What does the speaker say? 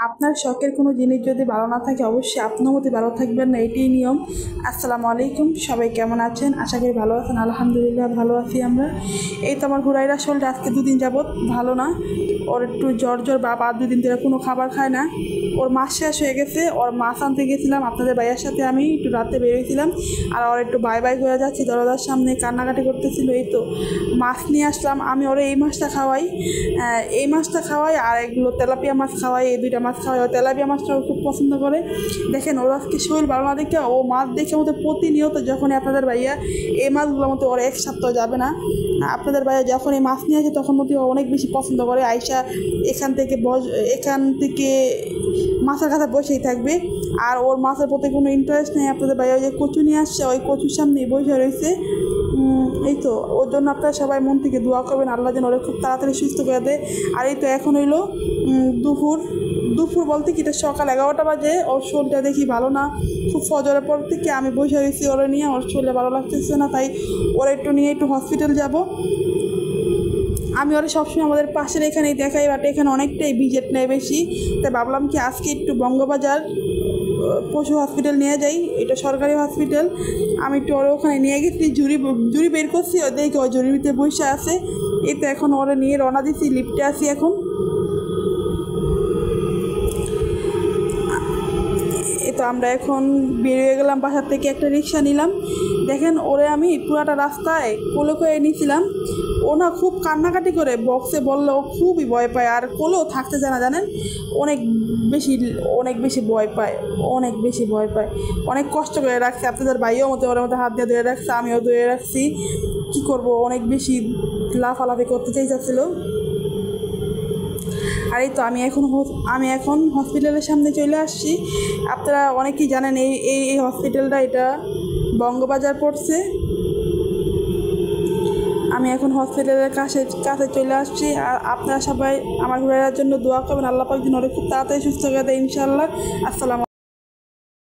আপনার শখের কোনো জিনিস যদি ভালো না থাকে অবশ্যই আপনার মধ্যে ভালো থাকবেন না, এটাই নিয়ম। আসসালামু আলাইকুম, সবাই কেমন আছেন? আশা করি ভালো আছেন। আলহামদুলিল্লাহ ভালো আছি আমরা। এই তো আমার হুরাইরা শরীরটা আজকে দুদিন যাবৎ ভালো না, ওর একটু জ্বর বা 2 দিন ধরে কোনো খাবার খায় না। ওর মাছ শেষ হয়ে গেছে, ওর মাছ আনতে গেছিলাম আপনাদের ভাইয়ের সাথে, আমি একটু রাতে বেরিয়েছিলাম। আর ওর একটু বাই বাই করে যাচ্ছি, দরজার সামনে কান্নাকাটি করতেছিল। এই তো মাছ নিয়ে আসলাম, আমি ওরে এই মাছটা খাওয়াই আর এগুলো তেলাপিয়া মাছ খাওয়াই, এই 2টা মাছ খাওয়াই। ও তেলাপিয়া মাছটা ও খুব পছন্দ করে। দেখেন ওর আজকে শরীর ভালো না দেখে ও মাছ দেখে মতো প্রতিনিয়ত, যখনই আপনাদের ভাইয়া এই মাছগুলোর মতো ওর 1 সপ্তাহ যাবে না, আপনাদের ভাইয়া যখন এই মাছ নিয়ে আসে তখন মতো অনেক বেশি পছন্দ করে। আয়সা এখান থেকে মাছের কাছে বসেই থাকবে, আর ওর মাছের প্রতি কোনো ইন্টারেস্ট নেই। আপনাদের ভাইয়া ওই যে কচু নিয়ে আসছে, ওই কচুর সামনেই বসে রয়েছে। এই তো ওর জন্য আপনারা সবাই মন থেকে দোয়া করবেন, আল্লাহ যেন ওরা খুব তাড়াতাড়ি সুস্থ করে দেয়। আর এই তো এখন হইলো দুপুর বলতে কি এটা সকাল 11টা বাজে। ওর শরীরটা দেখি ভালো না, খুব ফজরের পর থেকে আমি বসে রয়েছি ওরা নিয়ে, ওর শরীরে ভালো লাগতেছে না, তাই ওরা একটু নিয়ে একটু হসপিটাল যাব। আমি ওরা সবসময় আমাদের পাশের এখানেই দেখাই, বাট এখানে অনেকটাই ভিজিট নেয় বেশি, তাই ভাবলাম কি আজকে একটু বঙ্গবাজার পশু হসপিটাল নিয়ে যাই, এটা সরকারি হসপিটাল। আমি একটু ওরা ওখানে নিয়ে গেছি, জুড়ি বের করছি, ও দেখে ওই জুড়ির ভিতরে বসে আছে। এই তো এখন ওরা নিয়ে রওনা দিচ্ছি, লিফটে আছি এখন। এই তো আমরা এখন বেরিয়ে গেলাম বাসার থেকে, একটা রিক্সা নিলাম। দেখেন ওরে আমি পুরাটা রাস্তায় কোলে করে নিয়েছিলাম, ও না খুব কান্নাকাটি করে, বক্সে বললে ও খুবই ভয় পায়, আর কোলেও থাকতে চায় না জানেন, অনেক বেশি ভয় পায়, অনেক কষ্ট করে রাখছে। আপনাদের ভাইও মতো ওর মধ্যে হাত দিয়ে ধরে রাখছে, আমিও ধরে রাখছি। কী করবো, অনেক বেশি লাফালাফি করতে চাইছিল। আর এই তো আমি এখন হসপিটালের সামনে চলে আসছি। আপনারা অনেকেই জানেন এই হসপিটালটা, এটা বঙ্গবাজার পড়ছে। আমি এখন হসপিটালের কাছে চলে আসছি। আর আপনারা সবাই আমার ঘোরার জন্য দোয়া করবেন, আল্লাহ পাক যেন ওরা খুব তাড়াতাড়ি সুস্থ করে দেয় ইনশাআল্লাহ। আসসালামু